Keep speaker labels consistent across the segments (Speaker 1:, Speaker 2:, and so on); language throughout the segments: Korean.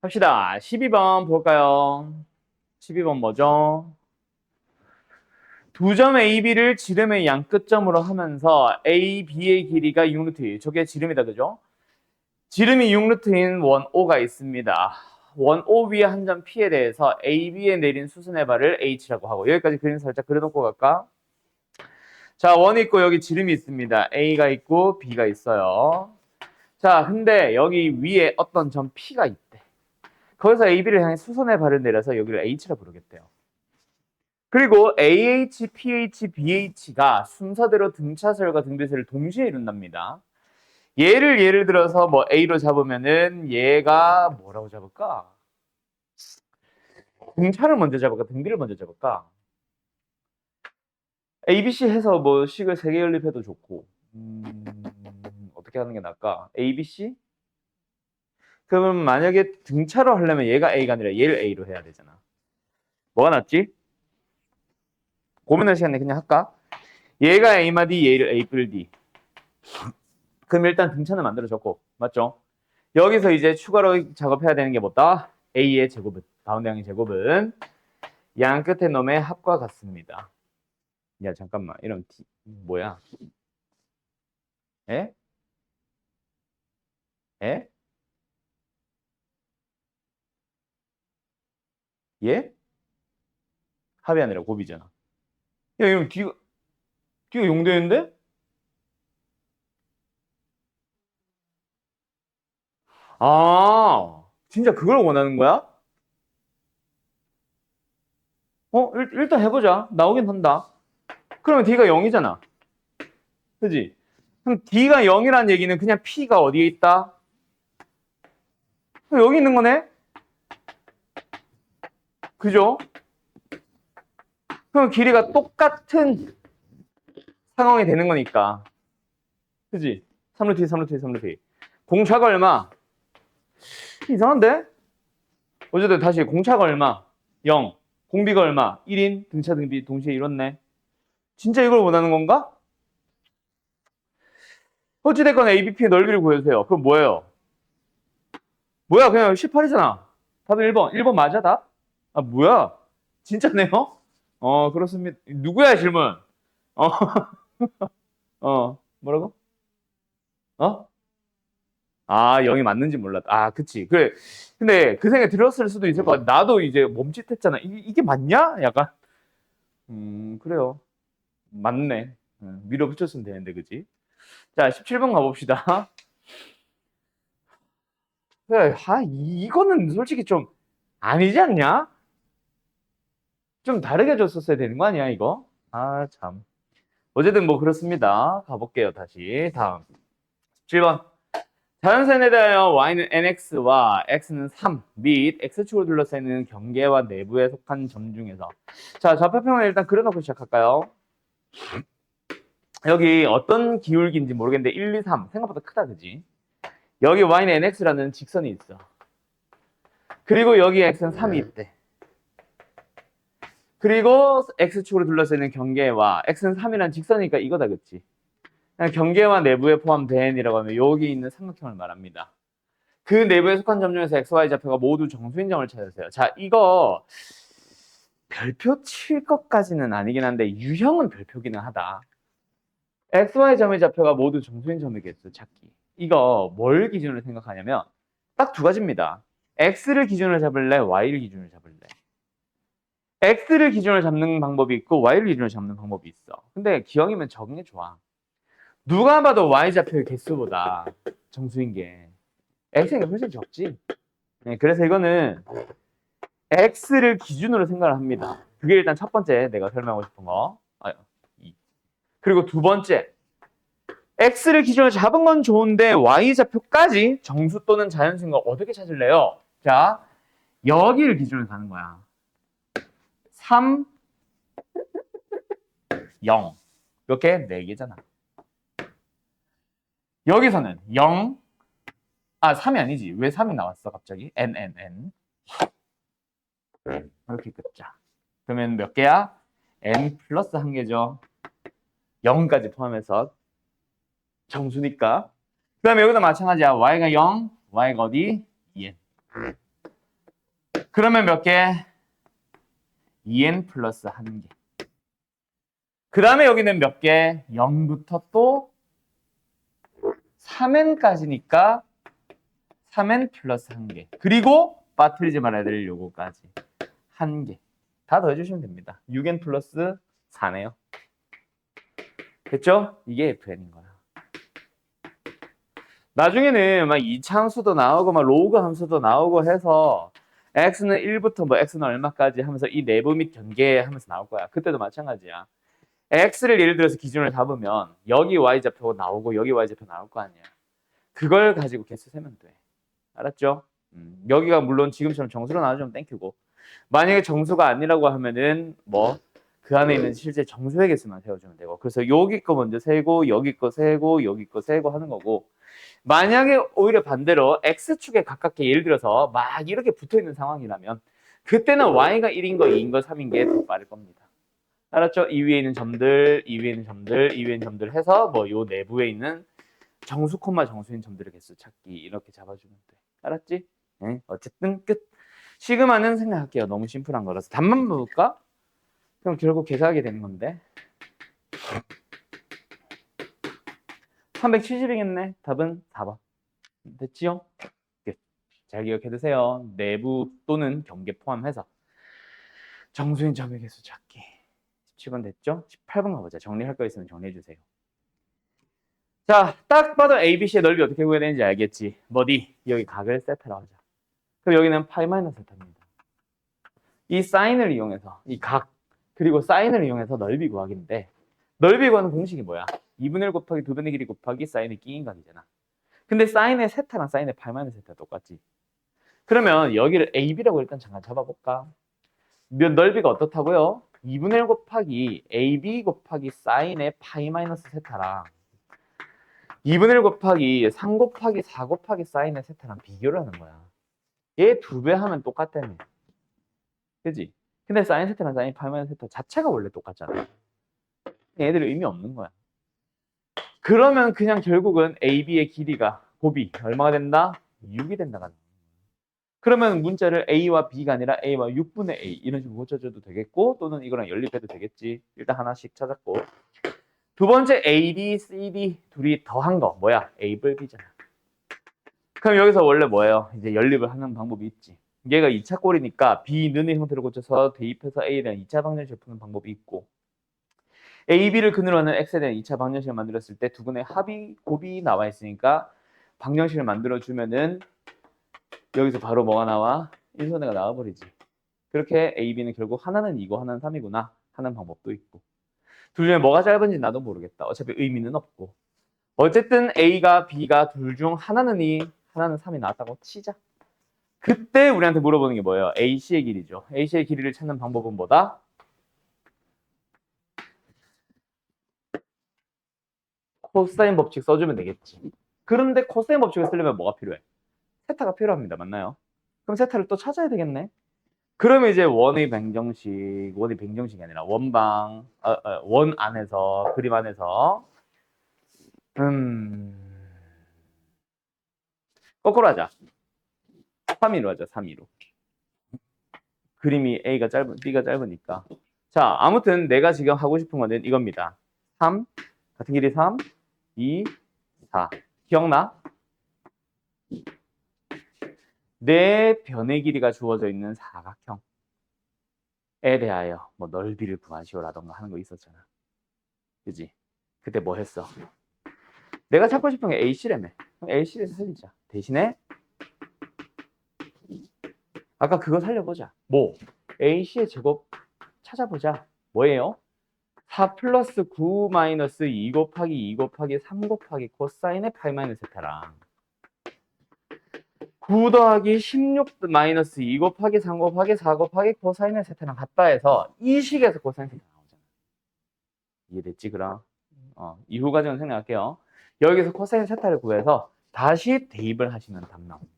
Speaker 1: 합시다. 12번 볼까요? 12번 뭐죠? 두 점 AB를 지름의 양 끝점으로 하면서 AB의 길이가 6루트. 저게 지름이다, 그죠? 지름이 6루트인 원 O가 있습니다. 원 O 위에 한 점 P에 대해서 AB에 내린 수순의 발을 H라고 하고 여기까지 그림 살짝 그려놓고 갈까? 자, 원이 있고 여기 지름이 있습니다. A가 있고 B가 있어요. 자, 근데 여기 위에 어떤 점 P가 있대. 거기서 AB를 향해 수선의 발을 내려서 여기를 H라 부르겠대요. 그리고 AH, PH, BH가 순서대로 등차설과 등비설을 동시에 이룬답니다. 예를 들어서 뭐 A로 잡으면은 얘가 뭐라고 잡을까? 등차를 먼저 잡을까? 등비를 먼저 잡을까? ABC 해서 뭐 식을 3개 연립해도 좋고 어떻게 하는 게 나을까? ABC? 그러면 만약에 등차로 하려면 얘가 A가 아니라 얘를 A로 해야 되잖아. 뭐가 낫지? 고민할 시간에 그냥 할까? 얘가 A마디, 얘를 A 뿔 D. 그럼 일단 등차는 만들어졌고, 맞죠? 여기서 이제 추가로 작업해야 되는 게 뭐다? A의 제곱은, 가운데 항의 제곱은 양 끝에 놈의 합과 같습니다. 야, 잠깐만. 이런 D, 뭐야? 에? 에? 예? 합이 아니라 곱이잖아. 야, 이러면 D가 0 되는데? 아, 진짜 그걸 원하는 거야? 일단 해보자. 나오긴 한다. 그러면 D가 0이잖아. 그지? 그럼 D가 0이라는 얘기는 그냥 P가 어디에 있다? 여기 있는 거네? 그죠? 그럼 길이가 똑같은 상황이 되는 거니까. 그지? 3루트 3루트 3루트 공차가 얼마? 이상한데? 어쨌든 다시 공차가 얼마? 0. 공비가 얼마? 1인 등차 등비 동시에 이뤘네. 진짜 이걸 원하는 건가? 어찌됐건 ABP의 넓이를 구해주세요. 그럼 뭐예요? 뭐야 그냥 18이잖아. 답은 1번. 1번 맞아 답? 아 뭐야? 진짜네요? 그렇습니다. 누구야 질문? 어, 뭐라고? 어? 아, 0이 맞는지 몰랐다. 아, 그치. 그래. 근데 그 생각이 들었을 수도 있을 것 같아. 나도 이제 멈칫했잖아. 이게 맞냐? 약간. 그래요. 맞네. 밀어붙였으면 되는데, 그지? 자, 17번 가봅시다. 그래, 이거는 솔직히 좀 아니지 않냐? 좀 다르게 줬었어야 되는 거 아니야, 이거? 아, 참. 어쨌든 뭐 그렇습니다. 가볼게요, 다시. 다음. 7번. 자연선에 대하여 y는 nx와 x는 3 및 x축으로 둘러싸이는 경계와 내부에 속한 점 중에서 자 좌표평을 일단 그려놓고 시작할까요? 여기 어떤 기울기인지 모르겠는데 1, 2, 3 생각보다 크다 그지? 여기 y는 nx라는 직선이 있어. 그리고 여기 x는 3이 있대. 그리고 x축으로 둘러싸이는 경계와 x는 3이라는 직선이니까 이거다 그치? 경계와 내부에 포함된 이라고 하면 여기 있는 삼각형을 말합니다. 그 내부에 속한 점 중에서 XY 좌표가 모두 정수인 점을 찾으세요. 자, 이거 별표 칠 것까지는 아니긴 한데 유형은 별표기는 하다. XY 점의 좌표가 모두 정수인 점이겠어, 찾기. 이거 뭘 기준으로 생각하냐면 딱 두 가지입니다. X를 기준으로 잡을래, Y를 기준으로 잡을래. X를 기준으로 잡는 방법이 있고 Y를 기준으로 잡는 방법이 있어. 근데 기형이면 적은 게 좋아. 누가 봐도 Y 좌표의 개수보다 정수인 게 X가 훨씬 적지. 네, 그래서 이거는 X를 기준으로 생각을 합니다. 그게 일단 첫 번째 내가 설명하고 싶은 거. 그리고 두 번째, X를 기준으로 잡은 건 좋은데 Y좌표까지 정수 또는 자연수인 거 어떻게 찾을래요? 자, 여기를 기준으로 가는 거야. 3, 0. 이렇게 4개잖아. 여기서는 0, 3이 아니지. 왜 3이 나왔어 갑자기? n. 이렇게 긋자. 그러면 몇 개야? n 플러스 1개죠. 0까지 포함해서 정수니까. 그 다음에 여기도 마찬가지야. y가 0, y가 어디? 2n. 그러면 몇 개? 2n 플러스 1개. 그 다음에 여기는 몇 개? 0부터 또 3n까지니까 3n 플러스 1개. 그리고 빠뜨리지 말아야 될 요거까지 1개. 다 더해주시면 됩니다. 6n 플러스 4네요. 됐죠? 이게 fn인 거야. 나중에는 막 이차함수도 나오고 막 로그 함수도 나오고 해서 x는 1부터 뭐 x는 얼마까지 하면서 이 내부 및 경계하면서 나올 거야. 그때도 마찬가지야. x를 예를 들어서 기준을 잡으면 여기 y좌표 나오고 여기 y좌표 나올 거 아니야. 그걸 가지고 개수 세면 돼. 알았죠? 여기가 물론 지금처럼 정수로 나와주면 땡큐고, 만약에 정수가 아니라고 하면은 뭐 그 안에 있는 실제 정수의 개수만 세워주면 되고, 그래서 여기 거 먼저 세고 여기 거 세고 여기 거 세고 하는 거고, 만약에 오히려 반대로 x축에 가깝게 예를 들어서 막 이렇게 붙어있는 상황이라면 그때는 y가 1인 거 2인 거 3인 게 더 빠를 겁니다. 알았죠? 이 위에 있는 점들, 이 위에 있는 점들, 이 위에 있는 점들 해서 뭐 요 내부에 있는 정수 콤마 정수인 점들의 개수 찾기 이렇게 잡아주면 돼. 알았지? 네? 어쨌든 끝. 시그마는 생각할게요. 너무 심플한 거라서. 답만 볼까? 그럼 결국 계산하게 되는 건데. 370이겠네. 답은 4번. 됐지요? 끝. 잘 기억해두세요. 내부 또는 경계 포함해서 정수인 점의 개수 찾기. 17번 됐죠? 18번 가보자. 정리할 거 있으면 정리해주세요. 자, 딱 봐도 ABC의 넓이 어떻게 구해야 되는지 알겠지? 뭐디? 여기 각을 세타라고 하자. 그럼 여기는 파이 마이너스 세타입니다. 이 사인을 이용해서, 이 각, 그리고 사인을 이용해서 넓이 구하기인데, 넓이 구하는 공식이 뭐야? 2분의 1 곱하기 2분의 길이 곱하기 사인의 끼인 각이잖아. 근데 사인의 세타랑 사인의 파이 마이너스 세타 똑같지? 그러면 여기를 AB라고 일단 잠깐 잡아볼까? 넓이가 어떻다고요? 2분의 1 곱하기 AB 곱하기 사인의 파이 마이너스 세타랑 2분의 1 곱하기 3 곱하기 4 곱하기 사인의 세타랑 비교를 하는 거야. 얘 2배 하면 똑같다며. 그지? 근데 사인 세타랑 사인 파이 마이너스 세타 자체가 원래 똑같잖아. 얘들 의미 없는 거야. 그러면 그냥 결국은 AB의 길이가 곱이 얼마가 된다? 6이 된다. 그러면 문자를 A와 B가 아니라 A와 6분의 A 이런 식으로 고쳐줘도 되겠고, 또는 이거랑 연립해도 되겠지. 일단 하나씩 찾았고, 두 번째 A, B, C, D 둘이 더한 거 뭐야? A 뿔 B잖아. 그럼 여기서 원래 뭐예요? 이제 연립을 하는 방법이 있지. 얘가 2차 꼴이니까 B는의 형태를 고쳐서 대입해서 A에 대한 2차 방정식을 푸는 방법이 있고, A, B를 근으로 하는 X에 대한 2차 방정식을 만들었을 때 두 분의 합이 곱이 나와 있으니까 방정식을 만들어주면은 여기서 바로 뭐가 나와? 1선회가 나와버리지. 그렇게 A, B는 결국 하나는 2고 하나는 3이구나 하는 방법도 있고, 둘 중에 뭐가 짧은지 나도 모르겠다. 어차피 의미는 없고, 어쨌든 A가 B가 둘 중 하나는 2, 하나는 3이 나왔다고 치자. 그때 우리한테 물어보는 게 뭐예요? AC의 길이죠. AC의 길이를 찾는 방법은 뭐다? 코사인 법칙 써주면 되겠지. 그런데 코사인 법칙을 쓰려면 뭐가 필요해? 세타가 필요합니다. 맞나요? 그럼 세타를 또 찾아야 되겠네. 그러면 이제 원의 방정식이 아니라 원 안에서, 그림 안에서 거꾸로 하자. 3위로 하자. 3위로. 그림이 B가 짧으니까. 자, 아무튼 내가 지금 하고 싶은 거는 이겁니다. 3, 같은 길이 3, 2, 4. 기억나? 내 변의 길이가 주어져 있는 사각형에 대하여 뭐 넓이를 구하시오라던가 하는 거 있었잖아. 그지? 그때 뭐 했어? 내가 찾고 싶은 게 AC라며. 그럼 AC를 살리자. 대신에 아까 그거 살려보자. 뭐? AC의 제곱 찾아보자. 뭐예요? 4 플러스 9 마이너스 2 곱하기 2 곱하기 3 곱하기 코사인의 파이 마이너스 세타랑 9 더하기 16 마이너스 2 곱하기 3 곱하기 4 곱하기 코사인의 세타랑 같다 해서 이 식에서 코사인 세타 나오잖아. 이해됐지 그럼? 이후 과정을 생각할게요. 여기서 코사인 세타를 구해서 다시 대입을 하시면 답 나옵니다.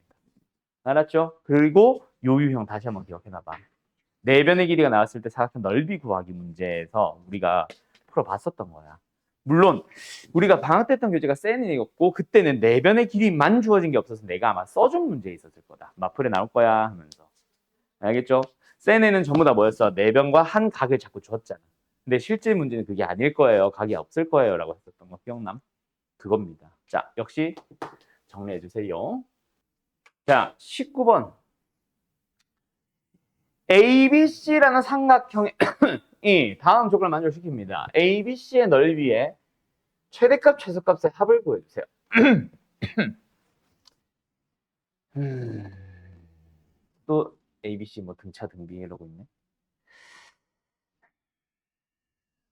Speaker 1: 알았죠? 그리고 요 유형 다시 한번 기억해놔봐. 내변의 길이가 나왔을 때 사각형 넓이 구하기 문제에서 우리가 풀어봤었던 거야. 물론 우리가 방학 때 했던 교재가 센이었고 그때는 내변의 길이만 주어진 게 없어서 내가 아마 써준 문제에 있었을 거다. 마플에 나올 거야 하면서. 알겠죠? 센 애는 전부 다 뭐였어? 내변과 한 각을 자꾸 줬잖아. 근데 실제 문제는 그게 아닐 거예요. 각이 없을 거예요. 라고 했었던 거 기억남? 그겁니다. 자, 역시 정리해 주세요. 자, 19번. ABC라는 삼각형이 다음 조건을 만족시킵니다. ABC의 넓이에 최대값, 최소값의 합을 구해주세요. 또 ABC 뭐 등차 등비 이러고 있네.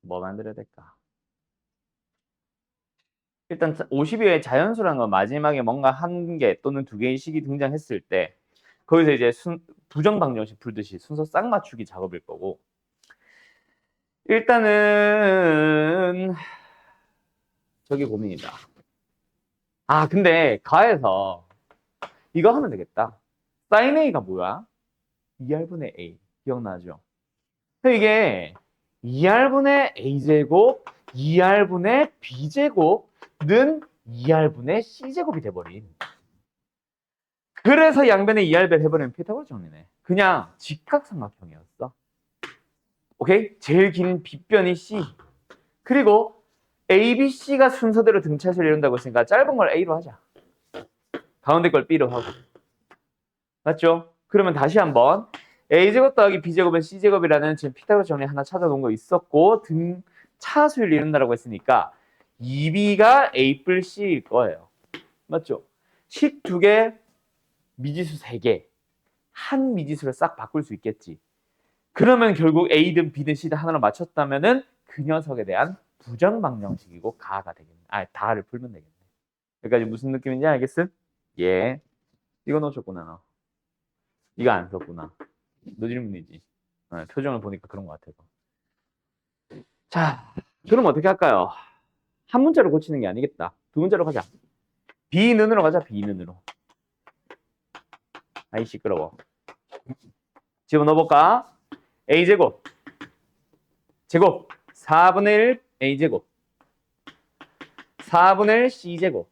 Speaker 1: 뭐 만들어야 될까? 일단 50여의 자연수라는 건 마지막에 뭔가 한 개 또는 두 개의 식이 등장했을 때 거기서 이제 부정방정식 풀듯이 순서 싹 맞추기 작업일 거고 일단은 저기 고민이다. 아 근데 가에서 이거 하면 되겠다. sin A가 뭐야? 2R분의 A 기억나죠? 이게 2R분의 A제곱 2R분의 B제곱는 2R분의 C제곱이 돼버린. 그래서 양변에 2R배를 해버리면 피타고라 정리네. 그냥 직각삼각형이었어. 오케이? 제일 긴 빗변이 C. 그리고 A, B, C가 순서대로 등차수를 이룬다고 했으니까 짧은 걸 A로 하자. 가운데 걸 B로 하고. 맞죠? 그러면 다시 한번 A제곱 더하기 B제곱은 C제곱이라는 지금 피타고라 정리 하나 찾아놓은 거 있었고 등차수를 이룬다고 했으니까 2B가 A 뿔 C일 거예요. 맞죠? 식 2개, 미지수 3개. 한 미지수를 싹 바꿀 수 있겠지. 그러면 결국 A든 B든 C든 하나로 맞췄다면은 그 녀석에 대한 부정방정식이고 가가 되겠네. 아, 다를 풀면 되겠네. 여기까지 무슨 느낌인지 알겠음? 예. 이거 놓쳤구나, 너. 이거 안 썼구나. 너 질문이지. 표정을 보니까 그런 것 같아서. 자, 그럼 어떻게 할까요? 한 문자로 고치는 게 아니겠다. 두 문자로 가자. B는으로 가자, B는으로. 아이, 시끄러워. 집어넣어볼까? A제곱. 제곱. 4분의 1 A제곱. 4분의 1 C제곱.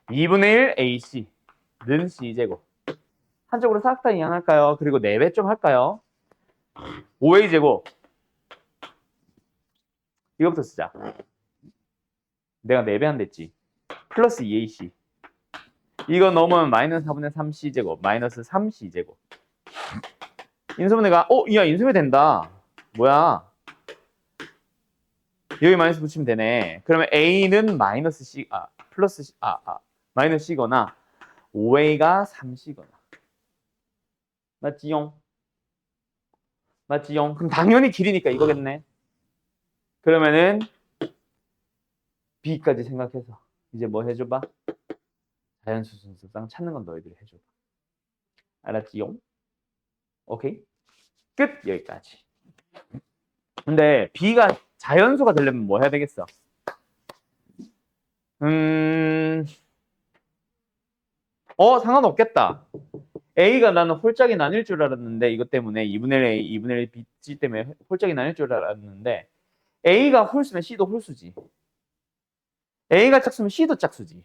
Speaker 1: 2분의 1 AC는 C제곱. 한쪽으로 싹 다 이항할까요? 그리고 4배 좀 할까요? 5A제곱. 이거부터 쓰자. 내가 4배 한댔지. 플러스 2AC. 이거 넣으면 마이너스 4분의 3C제곱. 마이너스 3C제곱. 인수분해가 야 인수분해 된다. 뭐야? 여기 마이너스 붙이면 되네. 그러면 A는 마이너스 C, 플러스 C, 마이너스 C거나 5A가 3C거나. 맞지용? 맞지용? 그럼 당연히 길이니까 이거겠네. 그러면은 B까지 생각해서 이제 뭐 해줘봐? 자연수 순서상 찾는 건 너희들이 해줘봐. 알았지용? 오케이? 끝! 여기까지. 근데 B가 자연수가 되려면 뭐 해야 되겠어? 상관없겠다. A가 나는 홀짝이 나뉠 줄 알았는데 이것 때문에 2분의 1 A, 2분의 1 B, C 때문에 홀짝이 나뉠 줄 알았는데 A가 홀수면 C도 홀수지. A가 짝수면 C도 짝수지.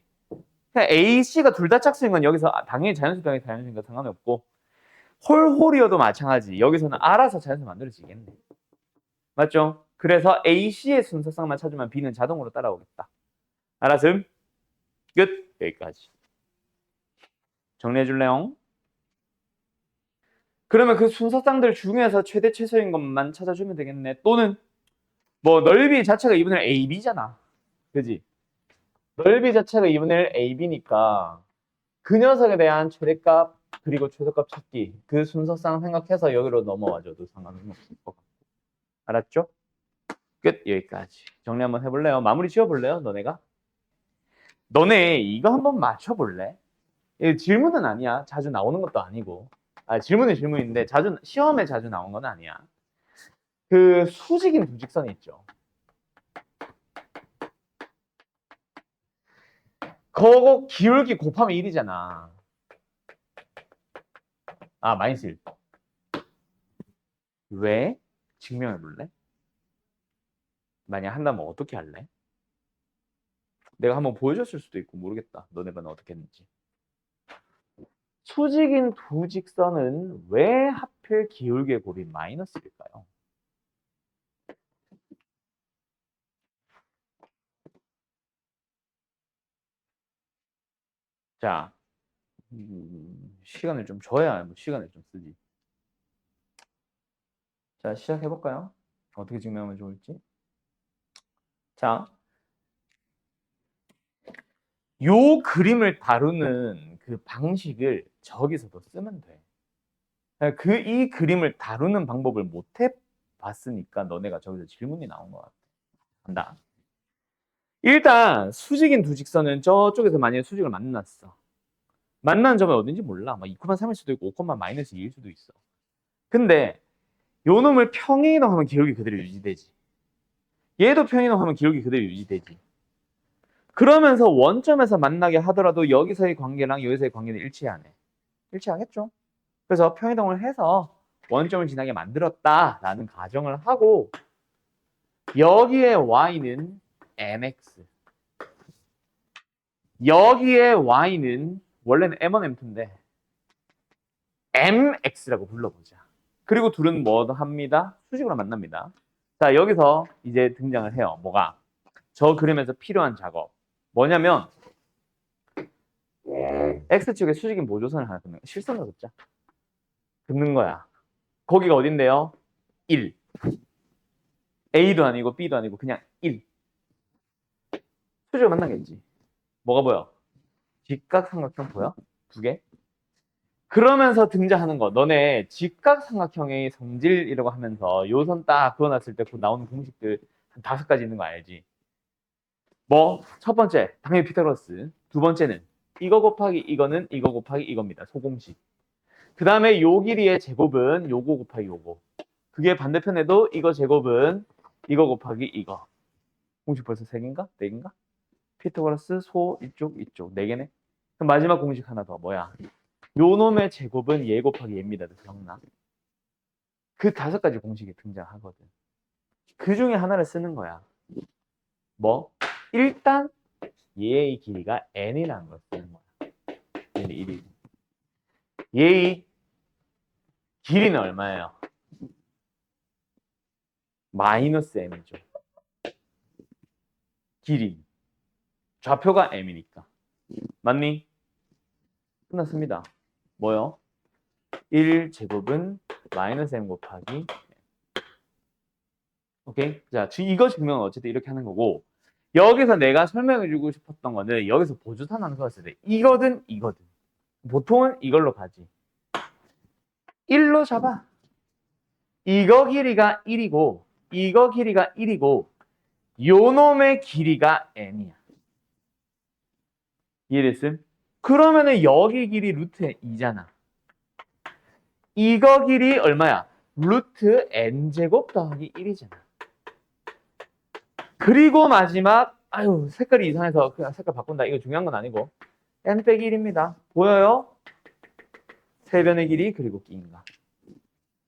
Speaker 1: 그냥 A, C가 둘 다 짝수인 건 여기서 당연히 자연수 병이 자연수니까 상관이 없고 홀이어도 마찬가지. 여기서는 알아서 자연수 만들어지겠네. 맞죠? 그래서 A, C의 순서상만 찾으면 B는 자동으로 따라오겠다. 알았음? 끝! 여기까지. 정리해 줄래요? 그러면 그 순서상들 중에서 최대 최소인 것만 찾아주면 되겠네. 또는 뭐 넓이 자체가 2분의 1 AB잖아. 그지? 넓이 자체가 2분의 1 AB니까 그 녀석에 대한 최대값 그리고 최소값 찾기 그 순서상 생각해서 여기로 넘어와줘도 상관은 없을 것 같고. 알았죠? 끝! 여기까지. 정리 한번 해볼래요? 마무리 지어볼래요? 너네가? 너네 이거 한번 맞춰볼래? 이거 질문은 아니야. 자주 나오는 것도 아니고. 질문은 질문인데 시험에 자주 나온 건 아니야. 그 수직인 두 직선이 있죠. 그거 기울기 곱하면 1이잖아. 마이너스 1. 왜? 증명해볼래? 만약 한다면 어떻게 할래? 내가 한번 보여줬을 수도 있고 모르겠다. 너네 반은 어떻게 했는지. 수직인 두 직선은 왜 하필 기울기의 곱이 마이너스일까요? 자, 시간을 좀 줘야 뭐 시간을 좀 쓰지. 자, 시작해볼까요? 어떻게 증명하면 좋을지. 자, 요 그림을 다루는 그 방식을 저기서도 쓰면 돼. 이 그림을 다루는 방법을 못 해봤으니까 너네가 저기서 질문이 나온 것 같아. 간다. 일단 수직인 두 직선은 저쪽에서 만약에 수직을 만났어. 만난 점이 어딘지 몰라. 막 2,3일 수도 있고 5, 마이너스 2일 수도 있어. 근데 요 놈을 평행이동하면 기울기 그대로 유지되지. 얘도 평행이동하면 기울기 그대로 유지되지. 그러면서 원점에서 만나게 하더라도 여기서의 관계랑 여기서의 관계는 일치하네. 일치하겠죠? 그래서 평행이동을 해서 원점을 지나게 만들었다라는 가정을 하고 여기에 y는 mx 여기에 y는 원래는 m1, m2인데 mx라고 불러보자. 그리고 둘은 뭐 합니다? 수직으로 만납니다. 자, 여기서 이제 등장을 해요. 뭐가? 저 그림에서 필요한 작업. 뭐냐면 x축에 수직인 보조선을 하나 긋는 거야. 실선을 긋자. 긋는 거야. 거기가 어딘데요? 1. A도 아니고 B도 아니고 그냥 1. 수직을 만나겠지. 뭐가 보여? 직각삼각형 보여? 두 개? 그러면서 등장하는 거. 너네 직각삼각형의 성질이라고 하면서 요선 딱 그어놨을 때 나오는 공식들 한 5가지 있는 거 알지? 뭐? 첫 번째, 당연히 피타고라스. 두 번째는 이거 곱하기 이거는 이거 곱하기 이겁니다. 소공식. 그 다음에 요 길이의 제곱은 요거 곱하기 요거. 그게 반대편에도 이거 제곱은 이거 곱하기 이거. 공식 벌써 3개인가? 4개인가? 피타고라스 소 이쪽 이쪽 4개네. 그럼 마지막 공식 하나 더 뭐야? 요 놈의 제곱은 얘 곱하기 얘입니다. 기억나? 그 5가지 공식이 등장하거든. 그 중에 하나를 쓰는 거야. 뭐? 일단 얘의 길이가 n이라는 걸 쓰는 거야. 얘는 1이고. 얘의 길이는 얼마예요? 마이너스 m이죠. 길이. 좌표가 m이니까. 맞니? 끝났습니다. 뭐요? 1제곱은 마이너스 m 곱하기 오케이? 자, 이거 증명은 어쨌든 이렇게 하는 거고 여기서 내가 설명해주고 싶었던 거는 여기서 보조선 써왔을 때 이거든 이거든 보통은 이걸로 가지 1로 잡아 이거 길이가 1이고 이거 길이가 1이고 요 놈의 길이가 n이야 이해됐음? 그러면은 여기 길이 루트 2잖아 이거 길이 얼마야? 루트 n제곱 더하기 1이잖아 그리고 마지막 아유 색깔이 이상해서 그냥 색깔 바꾼다 이거 중요한 건 아니고 n 빼기 1입니다 보여요? 세변의 길이 그리고 끼인가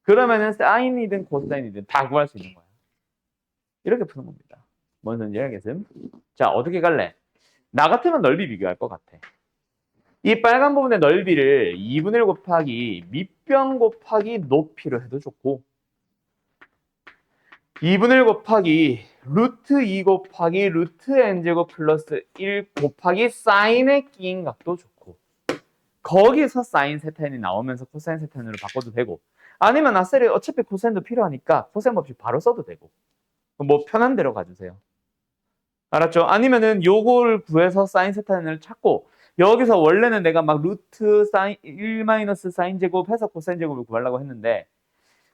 Speaker 1: 그러면은 사인이든 코사인이든 다 구할 수 있는 거야 이렇게 푸는 겁니다 뭔 소리인지 알겠음? 자 어떻게 갈래? 나 같으면 넓이 비교할 것 같아 이 빨간 부분의 넓이를 2분의 1 곱하기 밑변 곱하기 높이로 해도 좋고 2분의 1 곱하기 루트 2 곱하기 루트 n제곱 플러스 1 곱하기 사인의 끼인 값도 좋고 거기서 사인 세타인이 나오면서 코사인 세타인으로 바꿔도 되고 아니면 아셀이 어차피 코사인도 필요하니까 코사인 법칙 바로 써도 되고 뭐 편한 대로 가주세요 알았죠? 아니면은 요걸 구해서 사인 세타인을 찾고 여기서 원래는 내가 막 루트 사인 1 마이너스 사인 제곱 해서 코사인 제곱을 구하려고 했는데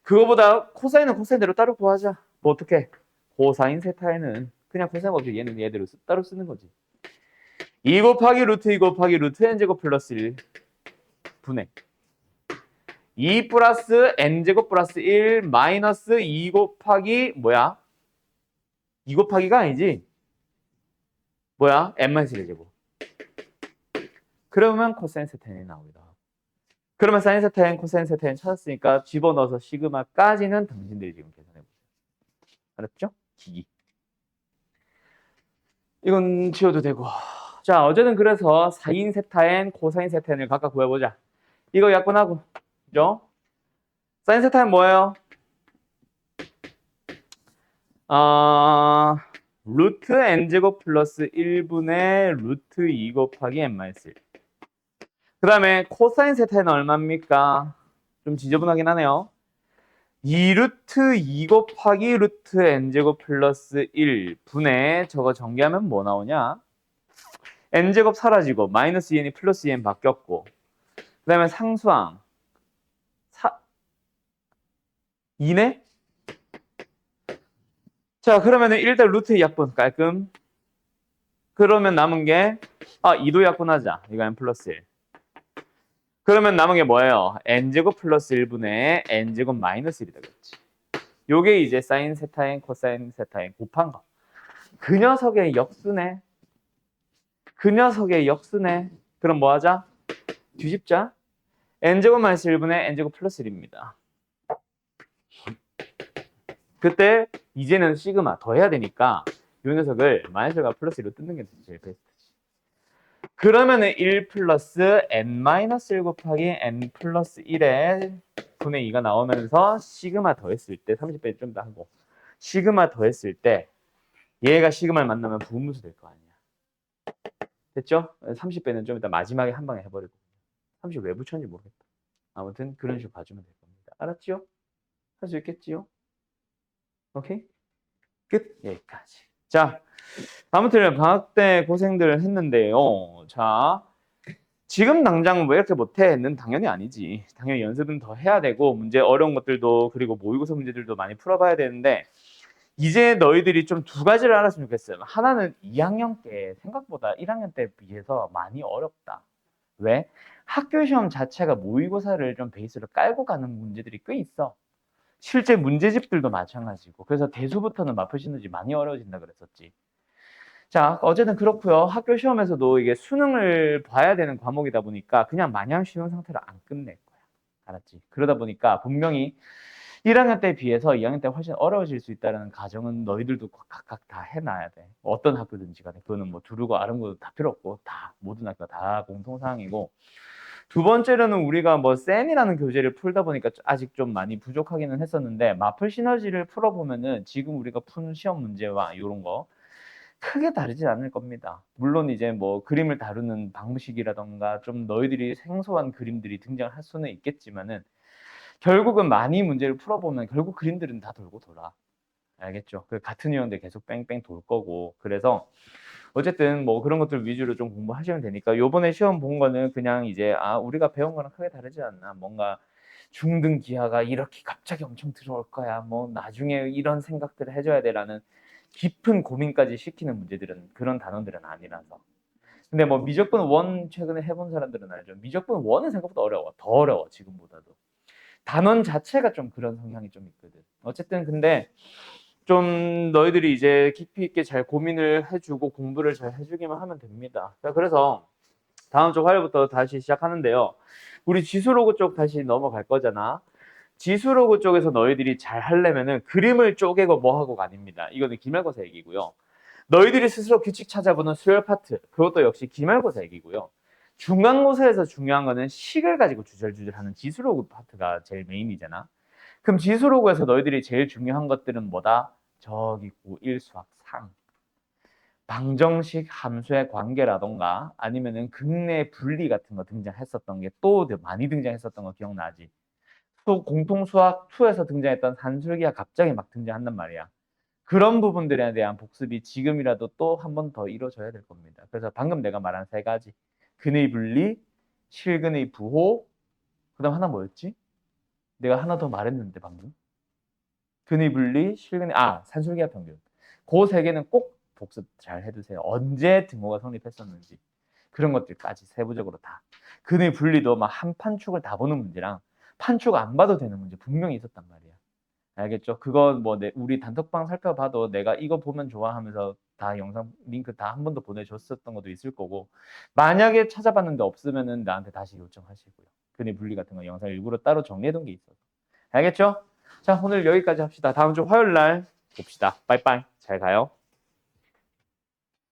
Speaker 1: 그거보다 코사인은 코사인대로 따로 구하자 뭐 어떻게 코사인 세타인은 그냥 코사인 법칙 얘는 얘대로 따로 쓰는 거지 2 곱하기 루트 2 곱하기 루트 n제곱 플러스 1 분의 2 플러스 n제곱 플러스 1 마이너스 2 곱하기 뭐야? 2 곱하기가 아니지 뭐야? n-1 제곱 그러면 코사인 세타인이 나옵니다 그러면 사인 세타인, 코사인 세타인 찾았으니까 집어넣어서 시그마까지는 당신들이 지금 계산해보세요 알았죠? 기기 이건 지워도 되고 자 어제는 그래서 사인 세타인, 코사인 세타인을 각각 구해보자 이거 약분하고, 그죠? 사인 세타는 뭐예요? 루트 n제곱 플러스 1분의 루트 2 곱하기 n-1. 그 다음에 코사인 세타는 얼마입니까? 좀 지저분하긴 하네요. 2루트 2 곱하기 루트 n제곱 플러스 1분의 저거 전개하면 뭐 나오냐? n제곱 사라지고 마이너스 2n이 플러스 2n 바뀌었고 그 다음에 상수항 2네? 자 그러면은 일단 루트 약분 깔끔. 그러면 남은 게 2도 약분하자. 이거 n 플러스 1. 그러면 남은 게 뭐예요? n제곱 플러스 1분의 n제곱 마이너스 1이다 그렇지. 요게 이제 사인 세타인 코사인 세타인 곱한 거. 그 녀석의 역수네. 그 녀석의 역수네. 그럼 뭐 하자? 뒤집자. n제곱 마이너스 1분의 n제곱 플러스 1입니다. 그때 이제는 시그마 더 해야 되니까 이 녀석을 마이너스가 플러스 1로 뜯는 게 제일 베스트지. 그러면은 1 플러스 n-1 곱하기 n 플러스 1의 분의 2가 나오면서 시그마 더했을 때 30배 좀 더 하고 시그마 더했을 때 얘가 시그마를 만나면 부분분수 될 거 아니야. 됐죠? 30배는 좀 이따 마지막에 한 방에 해버리고 30 왜 붙였는지 모르겠다. 아무튼 그런 식으로 봐주면 될 겁니다. 알았지요? 할 수 있겠지요? 오케이? 끝! 여기까지. 자, 아무튼 방학 때 고생들 했는데요. 자, 지금 당장 뭐 이렇게 못해?는 당연히 아니지. 당연히 연습은 더 해야 되고 문제 어려운 것들도 그리고 모의고사 문제들도 많이 풀어봐야 되는데 이제 너희들이 좀 두 가지를 알았으면 좋겠어요. 하나는 2학년 때 생각보다 1학년 때 비해서 많이 어렵다. 왜? 학교 시험 자체가 모의고사를 좀 베이스로 깔고 가는 문제들이 꽤 있어. 실제 문제집들도 마찬가지고. 그래서 대수부터는 마플 시너지 많이 어려워진다 그랬었지. 자, 어쨌든 그렇고요. 학교 시험에서도 이게 수능을 봐야 되는 과목이다 보니까 그냥 마냥 쉬운 상태로 안 끝낼 거야. 알았지? 그러다 보니까 분명히 1학년 때에 비해서 2학년 때 훨씬 어려워질 수 있다는 가정은 너희들도 각각 다 해놔야 돼. 어떤 학교든지 간에. 그거는 뭐 두르고 아른고도 다 필요 없고 다 모든 학교가 다 공통사항이고 두 번째로는 우리가 뭐 셈이라는 교재를 풀다 보니까 아직 좀 많이 부족하기는 했었는데 마플 시너지를 풀어보면은 지금 우리가 푸는 시험 문제와 이런 거 크게 다르지 않을 겁니다. 물론 이제 뭐 그림을 다루는 방식이라던가 좀 너희들이 생소한 그림들이 등장할 수는 있겠지만은 결국은 많이 문제를 풀어보면 결국 그림들은 다 돌고 돌아. 알겠죠? 그 같은 유형들 계속 뺑뺑 돌 거고. 그래서 어쨌든 뭐 그런 것들 위주로 좀 공부하시면 되니까 요번에 시험 본 거는 그냥 이제 우리가 배운 거랑 크게 다르지 않나. 뭔가 중등 기하가 이렇게 갑자기 엄청 들어올 거야. 뭐 나중에 이런 생각들을 해줘야 돼라는 깊은 고민까지 시키는 문제들은 그런 단원들은 아니라서. 근데 뭐 미적분 원 최근에 해본 사람들은 알죠. 미적분 원은 생각보다 어려워. 더 어려워 지금보다도. 단원 자체가 좀 그런 성향이 좀 있거든. 어쨌든 근데 좀 너희들이 이제 깊이 있게 잘 고민을 해주고 공부를 잘 해주기만 하면 됩니다. 자, 그래서 다음 주 화요일부터 다시 시작하는데요. 우리 지수로그 쪽 다시 넘어갈 거잖아. 지수로그 쪽에서 너희들이 잘 하려면은 그림을 쪼개고 뭐 하고가 아닙니다. 이거는 기말고사 얘기고요. 너희들이 스스로 규칙 찾아보는 수열 파트, 그것도 역시 기말고사 얘기고요. 중간고사에서 중요한 거는 식을 가지고 주절주절하는 지수로그 파트가 제일 메인이잖아. 그럼 지수로그에서 너희들이 제일 중요한 것들은 뭐다? 저기 고1 수학 상. 방정식 함수의 관계라던가 아니면은 극내 분리 같은 거 등장했었던 게 또 많이 등장했었던 거 기억나지? 또 공통 수학 2에서 등장했던 산술기가 갑자기 막 등장한단 말이야. 그런 부분들에 대한 복습이 지금이라도 또 한 번 더 이루어져야 될 겁니다. 그래서 방금 내가 말한 세 가지. 근의 분리, 실근의 부호, 그다음 하나 뭐였지? 내가 하나 더 말했는데 방금. 근의 분리, 실근의 산술기하 평균. 그 세 개는 꼭 복습 잘 해두세요. 언제 등호가 성립했었는지. 그런 것들까지 세부적으로 다. 근의 분리도 막 한 판축을 다 보는 문제랑 판축 안 봐도 되는 문제 분명히 있었단 말이야. 알겠죠? 그거 뭐 우리 단톡방 살펴봐도 내가 이거 보면 좋아 하면서 다 영상 링크 다 한 번 더 보내줬었던 것도 있을 거고 만약에 찾아봤는데 없으면은 나한테 다시 요청하시고요. 근의 분리 같은 거 영상 일부러 따로 정리해둔 게 있어서. 알겠죠? 자, 오늘 여기까지 합시다. 다음 주 화요일 날 봅시다. 빠이빠이. 잘 가요.